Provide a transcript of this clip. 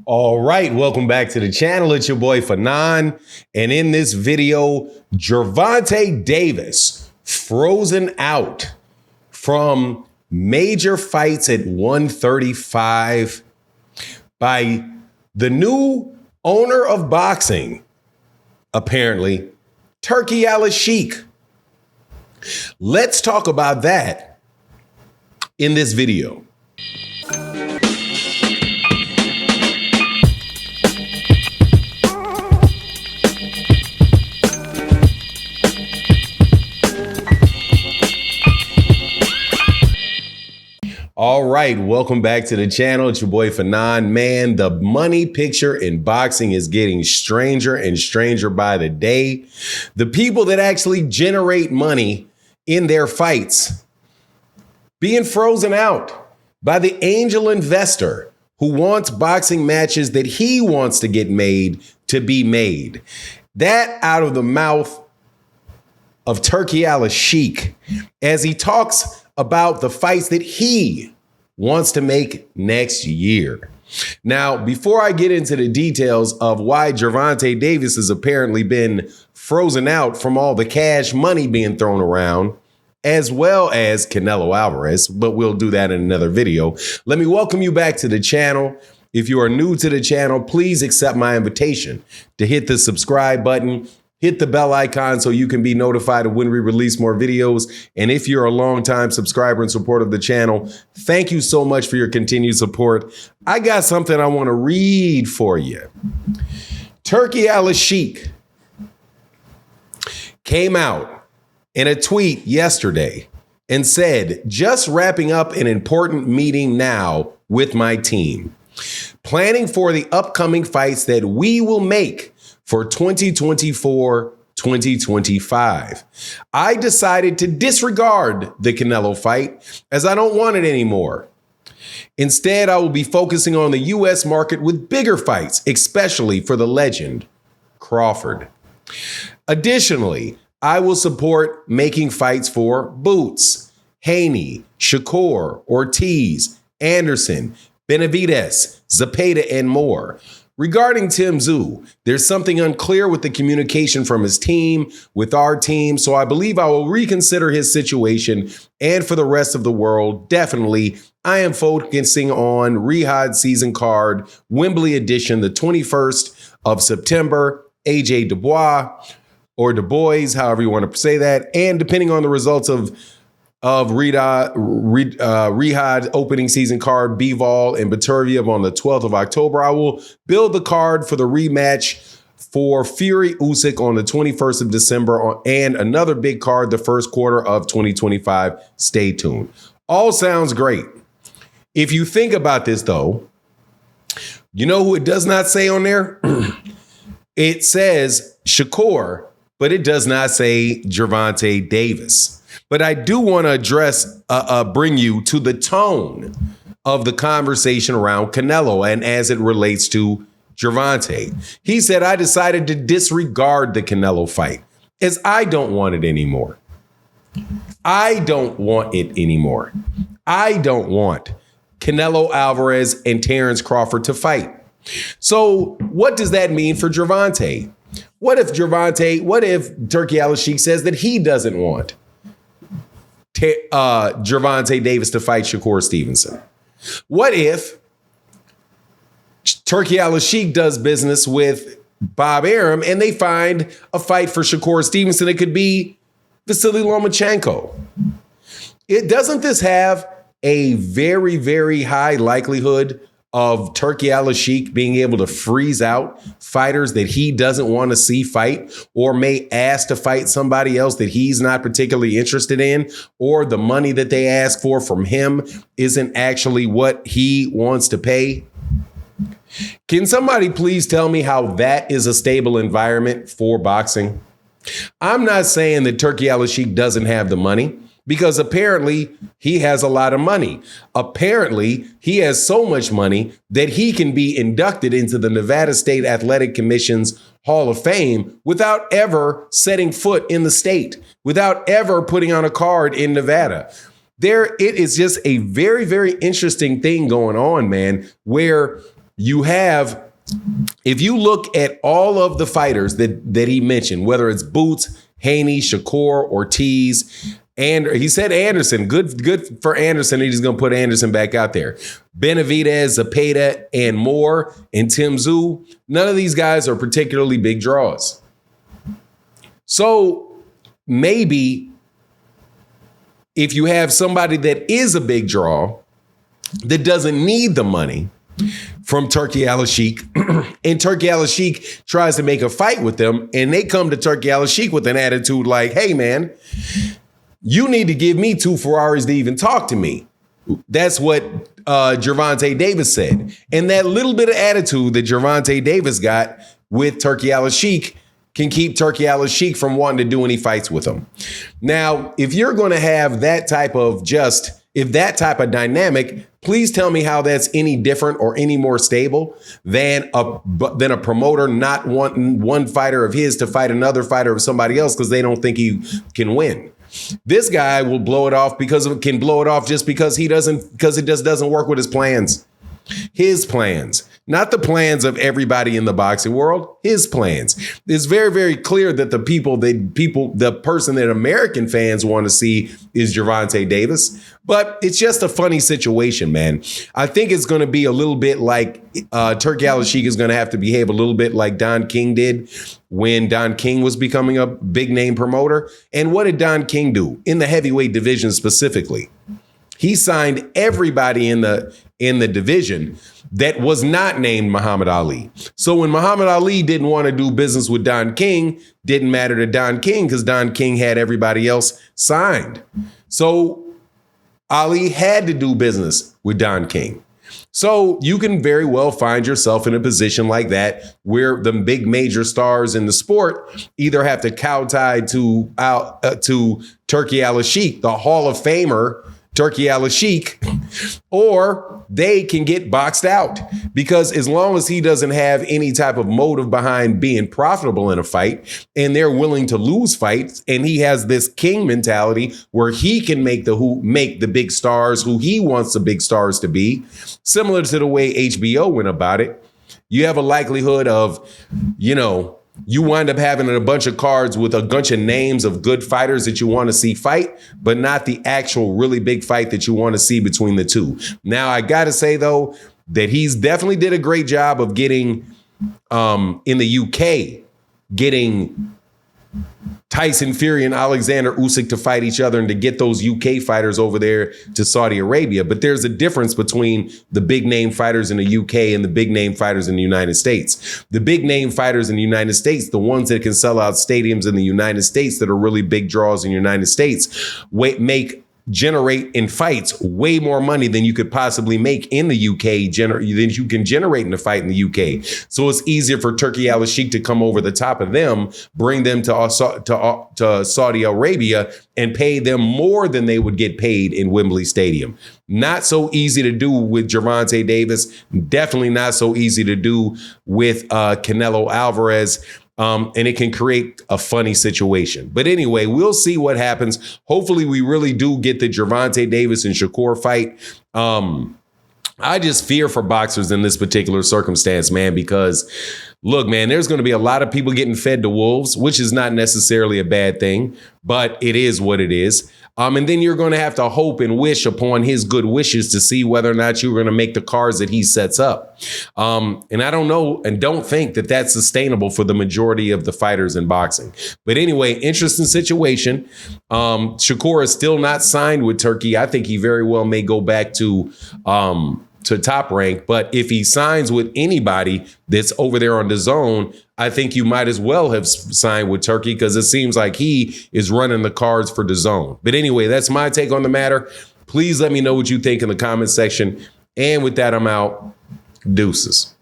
All right, welcome back to the channel. It's your boy Fanon. And in this video, Gervonta Davis frozen out from major fights at 135 by the new owner of boxing, apparently, Turki Alalshikh. Let's talk about that in this video. All right, welcome back to the channel. It's your boy Fanon. Man, the money picture in boxing is getting stranger and stranger by the day. The people that actually generate money in their fights being frozen out by the angel investor who wants boxing matches that he wants to get made to be made. That out of the mouth of Turki Alalshikh as he talks about the fights that he wants to make next year. Now, before I get into the details of why Gervonta Davis has apparently been frozen out from all the cash money being thrown around, as well as Canelo Alvarez, but we'll do that in another video. Let me welcome you back to the channel. If you are new to the channel, please accept my invitation to hit the subscribe button. Hit the bell icon so you can be notified of when we release more videos. And if you're a longtime subscriber and supporter of the channel, thank you so much for your continued support. I got something I want to read for you. Turki Alalshikh came out in a tweet yesterday and said, just wrapping up an important meeting now with my team, planning for the upcoming fights that we will make for 2024-2025. I decided to disregard the Canelo fight as I don't want it anymore. Instead, I will be focusing on the U.S. market with bigger fights, especially for the legend, Crawford. Additionally, I will support making fights for Boots, Haney, Shakur, Ortiz, Anderson, Benavidez, Zepeda, and more. Regarding Tim Tszyu, there's something unclear with the communication from his team, with our team, so I believe I will reconsider his situation. And for the rest of the world, definitely, I am focusing on Riyadh season card, Wembley edition, the 21st of September, AJ Dubois, or Du Bois, however you want to say that. And depending on the results of Riyadh opening season card, Bivol and Baturviev on the 12th of October. I will build the card for the rematch for Fury Usyk on the 21st of December and another big card the first quarter of 2025. Stay tuned. All sounds great. If you think about this, though, you know who it does not say on there? It says Shakur, but it does not say Gervonta Davis. But I do want to bring you to the tone of the conversation around Canelo and as it relates to Gervonta. He said, I decided to disregard the Canelo fight as I don't want it anymore. I don't want it anymore. I don't want Canelo Alvarez and Terence Crawford to fight. So what does that mean for Gervonta? What if Turki Alalshikh says that he doesn't want Gervonta Davis to fight Shakur Stevenson? What if Turki Alalshikh does business with Bob Arum and they find a fight for Shakur Stevenson? It could be Vasily Lomachenko. Doesn't this have a very, very high likelihood of Turki Alalshikh being able to freeze out fighters that he doesn't want to see fight, or may ask to fight somebody else that he's not particularly interested in, or the money that they ask for from him isn't actually what he wants to pay? Can somebody please tell me how that is a stable environment for boxing? I'm not saying that Turki Alalshikh doesn't have the money, because apparently he has a lot of money. Apparently he has so much money that he can be inducted into the Nevada State Athletic Commission's Hall of Fame without ever setting foot in the state, without ever putting on a card in Nevada. It is just a very, very interesting thing going on, man, where you have, if you look at all of the fighters that he mentioned, whether it's Boots, Haney, Shakur, Ortiz, and he said Anderson, good for Anderson. He's going to put Anderson back out there. Benavidez, Zepeda, and Moore, and Tim Tszyu. None of these guys are particularly big draws. So maybe if you have somebody that is a big draw that doesn't need the money from Turki Alalshikh, and Turki Alalshikh tries to make a fight with them, and they come to Turki Alalshikh with an attitude like, hey, man, you need to give me 2 Ferraris to even talk to me. That's what Gervonta Davis said. And that little bit of attitude that Gervonta Davis got with Turki Alalshikh can keep Turki Alalshikh from wanting to do any fights with him. Now, if you're going to have that type of dynamic, please tell me how that's any different or any more stable than a promoter not wanting one fighter of his to fight another fighter of somebody else because they don't think he can win. This guy will blow it off just because it just doesn't work with his plans. His plans, not the plans of everybody in the boxing world, his plans. It's very, very clear that the person that American fans want to see is Gervonta Davis, but it's just a funny situation, man. I think it's going to be a little bit like Turki Alalshikh is going to have to behave a little bit like Don King did when Don King was becoming a big name promoter. And what did Don King do in the heavyweight division specifically? He signed everybody in the division that was not named Muhammad Ali. So when Muhammad Ali didn't want to do business with Don King, didn't matter to Don King because Don King had everybody else signed. So Ali had to do business with Don King. So you can very well find yourself in a position like that where the big major stars in the sport either have to kowtow to Turki Alalshikh, the Hall of Famer Turki Alalshikh, or they can get boxed out because as long as he doesn't have any type of motive behind being profitable in a fight and they're willing to lose fights and he has this king mentality where he can make the big stars who he wants the big stars to be, similar to the way HBO went about it, you have a likelihood of, you wind up having a bunch of cards with a bunch of names of good fighters that you want to see fight, but not the actual really big fight that you want to see between the two. Now, I got to say, though, that he's definitely did a great job of getting in the UK, getting Tyson Fury and Alexander Usyk to fight each other and to get those UK fighters over there to Saudi Arabia. But there's a difference between the big name fighters in the UK and the big name fighters in the United States. The big name fighters in the United States, the ones that can sell out stadiums in the United States that are really big draws in the United States, generate in fights way more money than you could possibly make in the UK than you can generate in a fight in the UK. So it's easier for Turki Alalshikh to come over the top of them, bring them to Saudi Arabia and pay them more than they would get paid in Wembley Stadium. Not so easy to do with Gervonta Davis. Definitely not so easy to do with Canelo Alvarez. And it can create a funny situation. But anyway, we'll see what happens. Hopefully, we really do get the Gervonta Davis and Shakur fight. I just fear for boxers in this particular circumstance, man, because look, man, there's going to be a lot of people getting fed to wolves, which is not necessarily a bad thing, but it is what it is. And then you're going to have to hope and wish upon his good wishes to see whether or not you're going to make the cards that he sets up. And I don't know and don't think that that's sustainable for the majority of the fighters in boxing. But anyway, interesting situation. Shakur is still not signed with Turkey. I think he very well may go back to Top Rank. But if he signs with anybody that's over there on DAZN, I think you might as well have signed with Turkey because it seems like he is running the cards for DAZN. But anyway, that's my take on the matter. Please let me know what you think in the comment section. And with that, I'm out. Deuces.